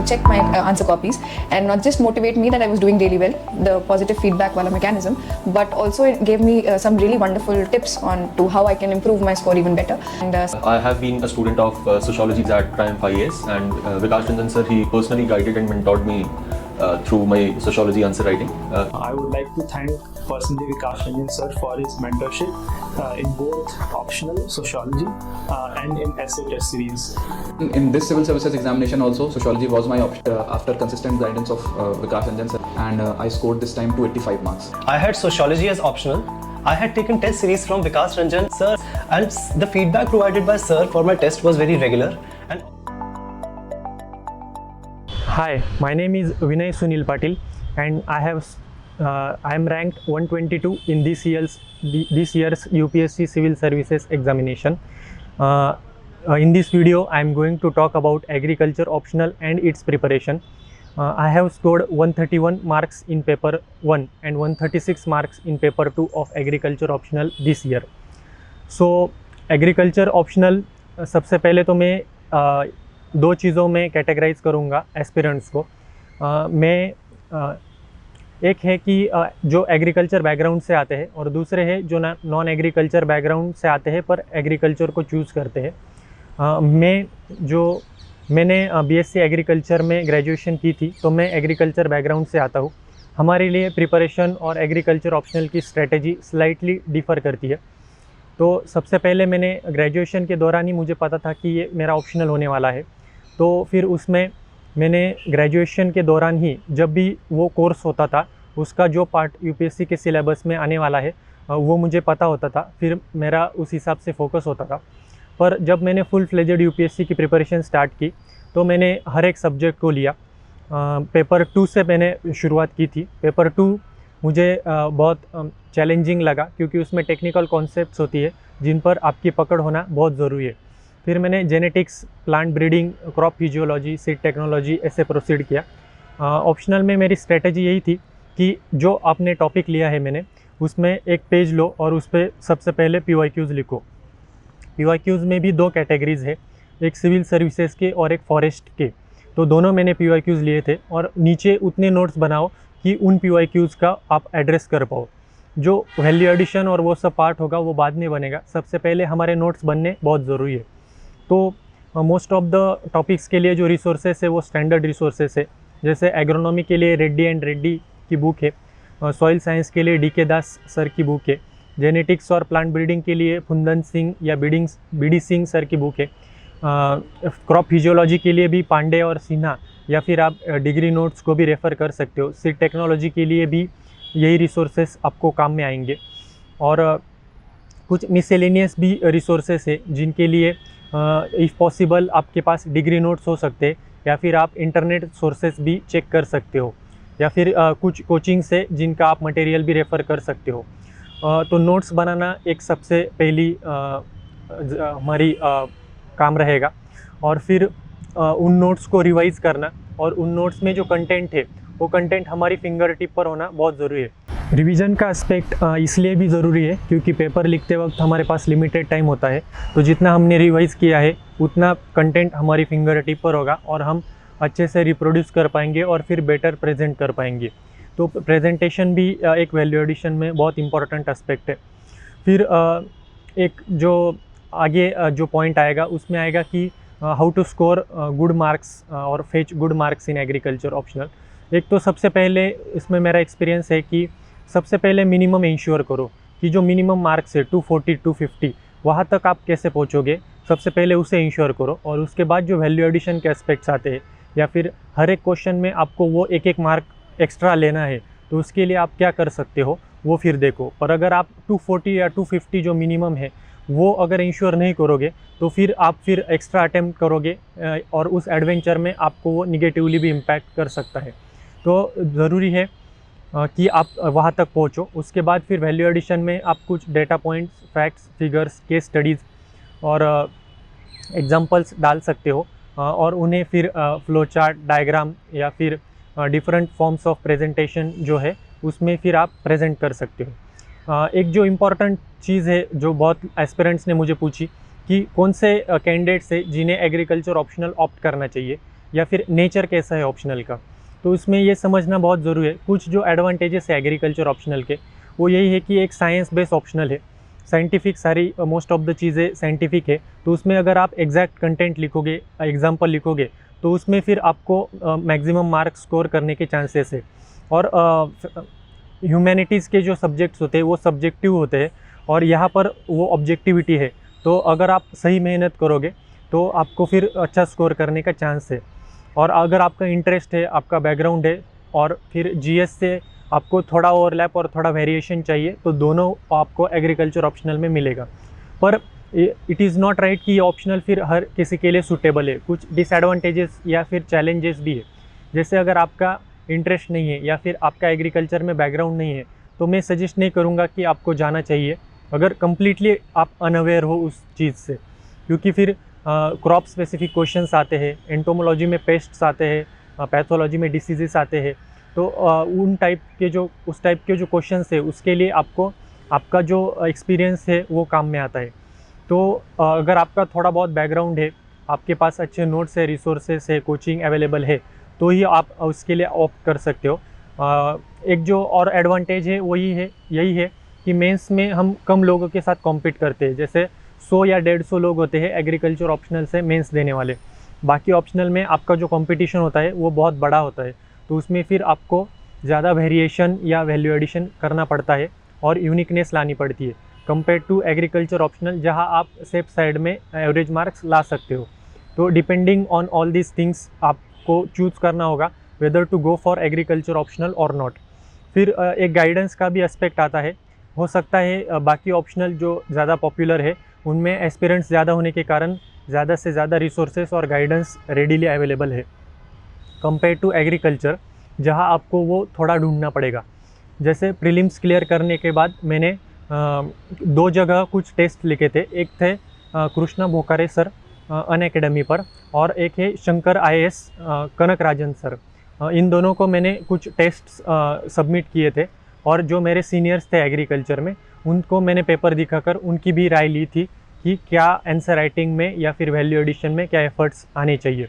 check my answer copies and not just motivate me that I was doing really well, the positive feedback wala mechanism, but also it gave me some really wonderful tips on to how I can improve my score even better. And I have been a student of sociology at Triumph IAS, and Vikash Ranjan sir, he personally guided and mentored me through my sociology answer writing. I would like to thank personally Vikash Ranjan sir for his mentorship in both optional sociology and in essay test series. In this civil services examination also, sociology was my option after consistent guidance of Vikash Ranjan sir, and I scored this time 285 marks. I had sociology as optional. I had taken test series from Vikash Ranjan sir, and the feedback provided by sir for my test was very regular. And Hi, my name is Vinay Sunil Patil, and I am ranked 122 in this year's UPSC Civil Services examination. In this I am going to talk about agriculture optional and its preparation. I have scored 131 marks in paper 1 and 136 marks in paper 2 of agriculture optional this year. So agriculture optional सबसे पहले तो मैं दो चीज़ों में categorise करूँगा aspirants को. एक है कि जो एग्रीकल्चर बैकग्राउंड से आते हैं और दूसरे है जो नॉन एग्रीकल्चर बैकग्राउंड से आते हैं पर एग्रीकल्चर को चूज़ करते हैं. मैंने बीएससी एग्रीकल्चर में ग्रेजुएशन की थी, तो मैं एग्रीकल्चर बैकग्राउंड से आता हूँ. हमारे लिए प्रिपरेशन और एग्रीकल्चर ऑप्शनल की स्ट्रेटजी स्लाइटली डिफ़र करती है. तो सबसे पहले मैंने ग्रेजुएशन के दौरान ही मुझे पता था कि ये मेरा ऑप्शनल होने वाला है, तो फिर उसमें मैंने ग्रेजुएशन के दौरान ही जब भी वो कोर्स होता था उसका जो पार्ट यूपीएससी के सिलेबस में आने वाला है वो मुझे पता होता था, फिर मेरा उस हिसाब से फोकस होता था. पर जब मैंने फुल फ्लेजेड यूपीएससी की प्रिपरेशन स्टार्ट की तो मैंने हर एक सब्जेक्ट को लिया. पेपर 2 से मैंने शुरुआत की थी. पेपर 2 मुझे बहुत चैलेंजिंग लगा क्योंकि उसमें टेक्निकल कॉन्सेप्ट्स होती है जिन पर आपकी पकड़ होना बहुत ज़रूरी है. फिर मैंने genetics, plant breeding, crop physiology, seed technology ऐसे प्रोसीड किया. ऑप्शनल में मेरी स्ट्रेटजी यही थी कि जो आपने टॉपिक लिया है मैंने उसमें एक पेज लो और उस पर सबसे पहले PYQs लिखो. PYQs में भी दो कैटेगरीज़ है, एक सिविल सर्विसेज के और एक फॉरेस्ट के. तो दोनों मैंने PYQs लिए थे और नीचे उतने नोट्स बनाओ कि उन PYQs का आप एड्रेस कर पाओ. जो वैल्यू एडिशन और वो सब पार्ट होगा वो बाद में बनेगा, सबसे पहले हमारे नोट्स बनने बहुत ज़रूरी है. तो मोस्ट ऑफ द टॉपिक्स के लिए जो रिसोर्सेस है वो स्टैंडर्ड रिसोर्सेस है. जैसे एग्रोनॉमी के लिए रेड्डी एंड रेड्डी की बुक है, सॉइल साइंस के लिए DK दास सर की बुक है, जेनेटिक्स और प्लांट ब्रीडिंग के लिए फुंदन सिंह या BD सिंह सर की बुक है, क्रॉप फिजियोलॉजी के लिए भी पांडे और सिन्हा या फिर आप डिग्री नोट्स को भी रेफ़र कर सकते हो. सीड टेक्नोलॉजी के लिए भी यही रिसोर्सेस आपको काम में आएंगे. और कुछ मिसलेनियस भी रिसोर्सेस है जिनके लिए इफ़ पॉसिबल आपके पास डिग्री नोट्स हो सकते हैं या फिर आप इंटरनेट सोर्सेस भी चेक कर सकते हो या फिर कुछ कोचिंग से जिनका आप मटेरियल भी रेफ़र कर सकते हो. तो नोट्स बनाना एक सबसे पहली हमारी काम रहेगा और फिर उन नोट्स को रिवाइज़ करना और उन नोट्स में जो कंटेंट है वो कंटेंट हमारी फिंगर टिप पर होना बहुत ज़रूरी है. रिवीजन का एस्पेक्ट इसलिए भी ज़रूरी है क्योंकि पेपर लिखते वक्त हमारे पास लिमिटेड टाइम होता है, तो जितना हमने रिवाइज़ किया है उतना कंटेंट हमारी फिंगर टिप पर होगा और हम अच्छे से रिप्रोड्यूस कर पाएंगे और फिर बेटर प्रेजेंट कर पाएंगे. तो प्रेजेंटेशन भी एक वैल्यू एडिशन में बहुत इंपॉर्टेंट एस्पेक्ट है. फिर एक जो आगे जो पॉइंट आएगा उसमें आएगा कि how to score good marks और fetch good marks in agriculture optional. एक तो सबसे पहले इसमें मेरा एक्सपीरियंस है कि सबसे पहले मिनिमम इंश्योर करो कि जो मिनिमम मार्क्स है 240 250 वहाँ तक आप कैसे पहुँचोगे, सबसे पहले उसे इंश्योर करो. और उसके बाद जो वैल्यू एडिशन के एस्पेक्ट्स आते हैं या फिर हर एक क्वेश्चन में आपको वो एक मार्क एक्स्ट्रा लेना है तो उसके लिए आप क्या कर सकते हो वो फिर देखो. पर अगर आप 240 या 250 जो मिनिमम है वो अगर इंश्योर नहीं करोगे तो फिर आप एक्स्ट्रा अटैम्प्ट करोगे और उस एडवेंचर में आपको वो निगेटिवली भी इम्पैक्ट कर सकता है. तो ज़रूरी है कि आप वहाँ तक पहुँचो. उसके बाद फिर वैल्यू एडिशन में आप कुछ data points, facts, figures, case studies और एग्जांपल्स डाल सकते हो और उन्हें फिर फ्लो चार्ट, डायग्राम या फिर डिफरेंट फॉर्म्स ऑफ प्रेजेंटेशन जो है उसमें फिर आप प्रेजेंट कर सकते हो. एक जो इम्पॉर्टेंट चीज़ है जो बहुत एस्पिरेंट्स ने मुझे पूछी कि कौन से कैंडिडेट्स है जिन्हें एग्रीकल्चर ऑप्शनल ऑप्ट करना चाहिए. या फिर नेचर कैसा है ऑप्शनल का। तो उसमें ये समझना बहुत ज़रूरी है। कुछ जो एडवांटेजेस है एग्रीकल्चर ऑप्शनल के वो यही है कि एक साइंस बेस्ड ऑप्शनल है, साइंटिफिक सारी मोस्ट ऑफ द चीज़ें साइंटिफिक है। तो उसमें अगर आप एग्जैक्ट कंटेंट लिखोगे, एग्जाम्पल लिखोगे, तो उसमें फिर आपको मैक्सिमम मार्क्स स्कोर करने के चांसेस है। और ह्यूमैनिटीज़ के जो सब्जेक्ट्स होते हैं वो सब्जेक्टिव होते हैं और यहाँ पर वो ऑब्जेक्टिविटी है। तो अगर आप सही मेहनत करोगे तो आपको फिर अच्छा स्कोर करने का चांस है। और अगर आपका इंटरेस्ट है, आपका बैकग्राउंड है और फिर जीएस से आपको थोड़ा ओवरलैप और थोड़ा वेरिएशन चाहिए, तो दोनों आपको एग्रीकल्चर ऑप्शनल में मिलेगा। पर इट इज़ नॉट राइट कि ये ऑप्शनल फिर हर किसी के लिए सूटेबल है। कुछ डिसएडवांटेजेस या फिर चैलेंजेस भी है। जैसे अगर आपका इंटरेस्ट नहीं है या फिर आपका एग्रीकल्चर में बैकग्राउंड नहीं है, तो मैं सजेस्ट नहीं करूँगा कि आपको जाना चाहिए अगर कम्प्लीटली आप अनअवेयर हो उस चीज़ से, क्योंकि फिर क्रॉप स्पेसिफिक क्वेश्चंस आते हैं, एंटोमोलॉजी में पेस्ट्स आते हैं, पैथोलॉजी में डिसीजेस आते हैं। तो उस टाइप के जो क्वेश्चंस है उसके लिए आपको आपका जो एक्सपीरियंस है वो काम में आता है। तो अगर आपका थोड़ा बहुत बैकग्राउंड है, आपके पास अच्छे नोट्स है, रिसोर्सेस है, कोचिंग अवेलेबल है, तो ही आप उसके लिए ऑप्ट कर सकते हो। एक जो और एडवांटेज है वो यही है कि मेंस में हम कम लोगों के साथ कॉम्पीट करते हैं। जैसे 100 या 150 लोग होते हैं एग्रीकल्चर ऑप्शनल से मेंस देने वाले। बाकी ऑप्शनल में आपका जो कंपटीशन होता है वो बहुत बड़ा होता है, तो उसमें फिर आपको ज़्यादा वेरिएशन या वैल्यू एडिशन करना पड़ता है और यूनिकनेस लानी पड़ती है कंपेयर टू एग्रीकल्चर ऑप्शनल, जहां आप सेफ साइड में एवरेज मार्क्स ला सकते हो। तो depending on all these things आपको चूज़ करना होगा whether to go for agriculture optional और नॉट। फिर एक गाइडेंस का भी एस्पेक्ट आता है। हो सकता है बाकी ऑप्शनल जो ज़्यादा पॉपुलर है उनमें एस्पिरेंट्स ज़्यादा होने के कारण ज़्यादा से ज़्यादा रिसोर्सेस और गाइडेंस रेडीली अवेलेबल है कंपेयर टू एग्रीकल्चर, जहां आपको वो थोड़ा ढूंढना पड़ेगा। जैसे प्रीलिम्स क्लियर करने के बाद मैंने 2 जगह कुछ टेस्ट लिखे थे। एक थे कृष्णा बोकारे सर अनअकैडमी पर और एक है शंकर IAS कनक राजन सर। इन दोनों को मैंने कुछ टेस्ट सबमिट किए थे और जो मेरे सीनियर्स थे एग्रीकल्चर में उनको मैंने पेपर दिखाकर उनकी भी राय ली थी कि क्या आंसर राइटिंग में या फिर वैल्यू एडिशन में क्या एफर्ट्स आने चाहिए।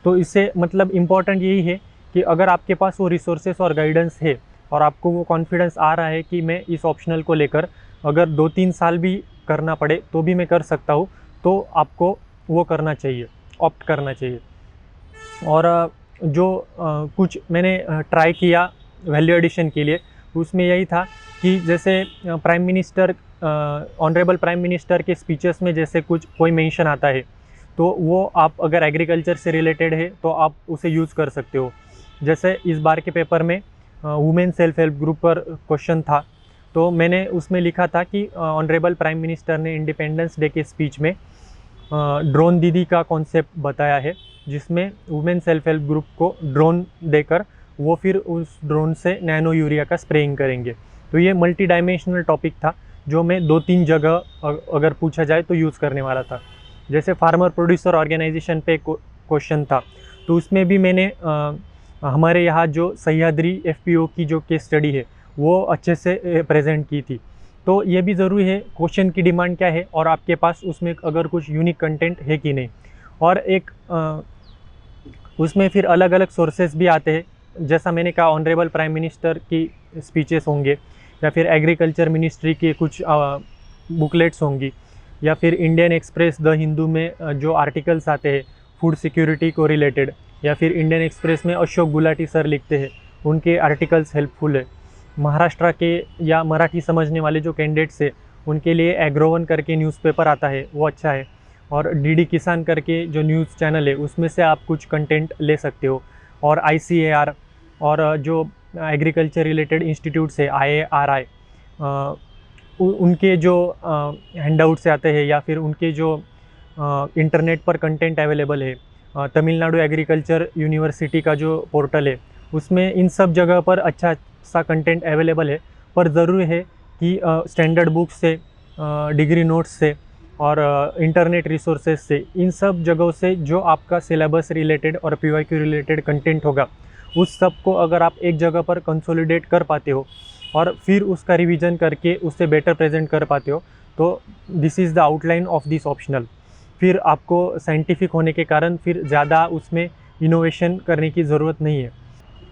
तो इससे मतलब इम्पॉर्टेंट यही है कि अगर आपके पास वो रिसोर्सेस और गाइडेंस है और आपको वो कॉन्फिडेंस आ रहा है कि मैं इस ऑप्शनल को लेकर अगर 2-3 साल भी करना पड़े तो भी मैं कर सकता हूँ, तो आपको वो करना चाहिए, ऑप्ट करना चाहिए। और जो कुछ मैंने ट्राई किया वैल्यू एडिशन के लिए, उसमें यही था कि जैसे prime minister, honourable prime minister के स्पीचेस में जैसे कोई मेंशन आता है, तो वो आप अगर एग्रीकल्चर से रिलेटेड है तो आप उसे यूज़ कर सकते हो। जैसे इस बार के पेपर में वुमेन सेल्फ हेल्प ग्रुप पर क्वेश्चन था, तो मैंने उसमें लिखा था कि ऑनरेबल प्राइम मिनिस्टर ने इंडिपेंडेंस डे के स्पीच में ड्रोन दीदी का कॉन्सेप्ट बताया है, जिसमें वुमेन सेल्फ हेल्प ग्रुप को ड्रोन देकर वो फिर उस ड्रोन से नैनो यूरिया का स्प्रेइंग करेंगे। तो ये मल्टी डायमेंशनल टॉपिक था जो मैं 2-3 जगह अगर पूछा जाए तो यूज़ करने वाला था। जैसे फार्मर प्रोड्यूसर ऑर्गेनाइजेशन पे क्वेश्चन था, तो उसमें भी मैंने हमारे यहाँ जो सह्याद्री FPO की जो केस स्टडी है वो अच्छे से प्रेजेंट की थी। तो ये भी ज़रूरी है क्वेश्चन की डिमांड क्या है और आपके पास उसमें अगर कुछ यूनिक कंटेंट है कि नहीं। और एक उसमें फिर अलग अलग सोर्सेज भी आते हैं, जैसा मैंने कहा ऑनरेबल प्राइम मिनिस्टर की स्पीचेस होंगे या फिर एग्रीकल्चर मिनिस्ट्री के कुछ बुकलेट्स होंगी या फिर इंडियन एक्सप्रेस, द हिंदू में जो आर्टिकल्स आते हैं फूड सिक्योरिटी को रिलेटेड, या फिर इंडियन एक्सप्रेस में अशोक गुलाटी सर लिखते हैं, उनके आर्टिकल्स हेल्पफुल है। महाराष्ट्र के या मराठी समझने वाले जो कैंडिडेट्स है उनके लिए एग्रोवन करके न्यूज़पेपर आता है, वो अच्छा है। और DD किसान करके जो न्यूज़ चैनल है उसमें से आप कुछ कंटेंट ले सकते हो। और ICAR और जो एग्रीकल्चर रिलेटेड इंस्टीट्यूट्स है IARI, उनके जो हैंडआउट्स आते हैं या फिर उनके जो इंटरनेट पर कंटेंट अवेलेबल है, तमिलनाडु एग्रीकल्चर यूनिवर्सिटी का जो पोर्टल है उसमें इन सब जगह पर अच्छा सा कंटेंट अवेलेबल है। पर ज़रूरी है कि स्टैंडर्ड बुक्स से, डिग्री नोट्स से और इंटरनेट रिसोर्सेज से, इन सब जगहों से जो आपका सिलेबस रिलेटेड और PYQ रिलेटेड कंटेंट होगा उस सब को अगर आप एक जगह पर कंसोलिडेट कर पाते हो और फिर उसका रिवीजन करके उससे बेटर प्रेजेंट कर पाते हो, तो this is the outline of this optional. फिर आपको साइंटिफिक होने के कारण फिर ज़्यादा उसमें इनोवेशन करने की ज़रूरत नहीं है।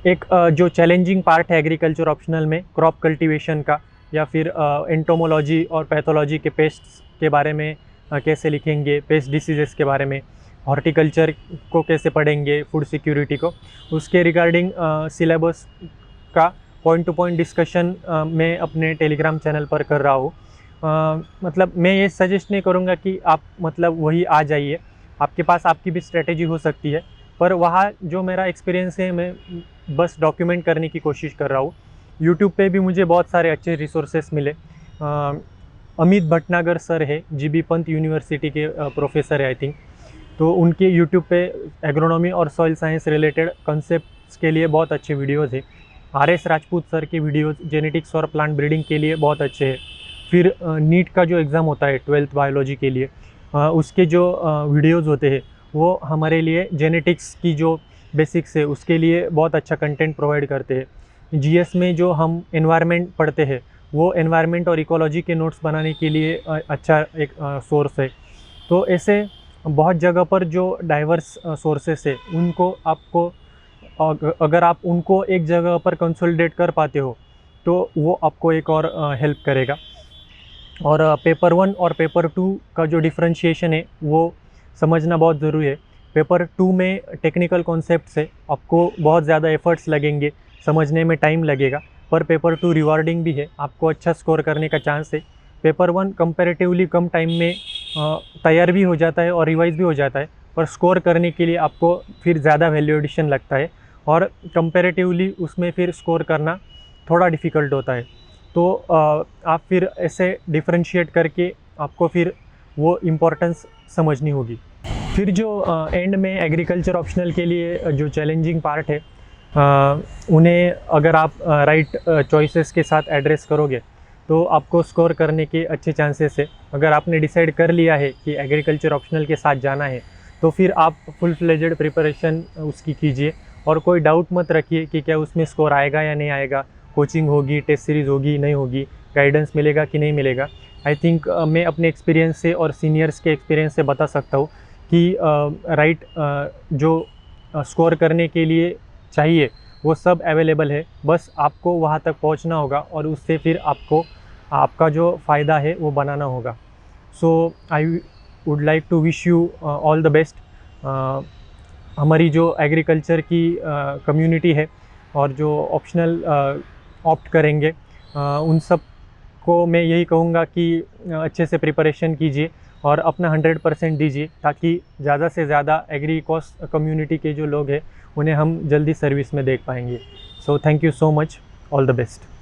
एक जो चैलेंजिंग पार्ट है एग्रीकल्चर ऑप्शनल में क्रॉप कल्टीवेशन का, या फिर एंटोमोलॉजी और पैथोलॉजी के पेस्ट्स के बारे में कैसे लिखेंगे, पेस्ट डिसीजेस के बारे में, हॉर्टिकल्चर को कैसे पढ़ेंगे, फूड सिक्योरिटी को, उसके रिगार्डिंग सिलेबस का पॉइंट टू पॉइंट डिस्कशन मैं अपने टेलीग्राम चैनल पर कर रहा हूँ। मतलब मैं ये सजेस्ट नहीं करूँगा कि आप मतलब वही आ जाइए, आपके पास आपकी भी स्ट्रेटेजी हो सकती है, पर वहाँ जो मेरा एक्सपीरियंस है मैं बस डॉक्यूमेंट करने की कोशिश कर रहा हूँ। यूट्यूब पे भी मुझे बहुत सारे अच्छे रिसोर्सेस मिले। अमित भटनागर सर है, जीबी पंत यूनिवर्सिटी के प्रोफेसर है आई थिंक, तो उनके यूट्यूब पे एग्रोनॉमी और सॉइल साइंस रिलेटेड कॉन्सेप्ट्स के लिए बहुत अच्छे वीडियोज़ है। RS राजपूत सर के वीडियोज़ जेनेटिक्स और प्लांट ब्रीडिंग के लिए बहुत अच्छे हैं। फिर नीट का जो एग्ज़ाम होता है 12th बायोलॉजी के लिए, उसके जो वीडियोज़ होते हैं वो हमारे लिए जेनेटिक्स की जो बेसिक्स है उसके लिए बहुत अच्छा कंटेंट प्रोवाइड करते हैं। GS में जो हम एनवायरनमेंट पढ़ते हैं वो एनवायरनमेंट और इकोलॉजी के नोट्स बनाने के लिए अच्छा एक सोर्स है। तो ऐसे बहुत जगह पर जो डाइवर्स सोर्सेस है उनको आपको अगर आप उनको एक जगह पर कंसोलिडेट कर पाते हो तो वो आपको एक और हेल्प करेगा। और पेपर 1 और पेपर 2 का जो डिफरेंशिएशन है वो समझना बहुत ज़रूरी है। पेपर 2 में टेक्निकल कॉन्सेप्ट्स है, आपको बहुत ज़्यादा एफर्ट्स लगेंगे, समझने में टाइम लगेगा, पर पेपर 2 रिवार्डिंग भी है, आपको अच्छा स्कोर करने का चांस है। पेपर 1 कंपैरेटिवली कम टाइम में तैयार भी हो जाता है और रिवाइज भी हो जाता है, पर स्कोर करने के लिए आपको फिर ज़्यादा वैल्यू एडिशन लगता है और कंपैरेटिवली उसमें फिर स्कोर करना थोड़ा डिफ़िकल्ट होता है। तो आप फिर ऐसे डिफरेंशिएट करके आपको फिर वो इम्पोर्टेंस समझनी होगी। फिर जो एंड में एग्रीकल्चर ऑप्शनल के लिए जो चैलेंजिंग पार्ट है, उन्हें अगर आप राइट चॉइसेस के साथ एड्रेस करोगे तो आपको स्कोर करने के अच्छे चांसेस है। अगर आपने डिसाइड कर लिया है कि एग्रीकल्चर ऑप्शनल के साथ जाना है तो फिर आप फुल फ्लेजेड प्रिपरेशन उसकी कीजिए और कोई डाउट मत रखिए कि क्या उसमें स्कोर आएगा या नहीं आएगा, कोचिंग होगी, टेस्ट सीरीज़ होगी नहीं होगी, गाइडेंस मिलेगा कि नहीं मिलेगा। आई थिंक मैं अपने एक्सपीरियंस से और सीनियर्स के एक्सपीरियंस से बता सकता हूँ कि राइट जो स्कोर करने के लिए चाहिए वो सब अवेलेबल है, बस आपको वहाँ तक पहुँचना होगा और उससे फिर आपको आपका जो फ़ायदा है वो बनाना होगा। So I would like to wish you all the best. हमारी जो एग्रीकल्चर की कम्युनिटी है और जो ऑप्शनल ऑप्ट करेंगे उन सब को मैं यही कहूँगा कि अच्छे से प्रिपरेशन कीजिए और अपना 100% दीजिए ताकि ज़्यादा से ज़्यादा एग्री कॉस्ट कम्युनिटी के जो लोग हैं उन्हें हम जल्दी सर्विस में देख पाएंगे। So thank you so much, all the best.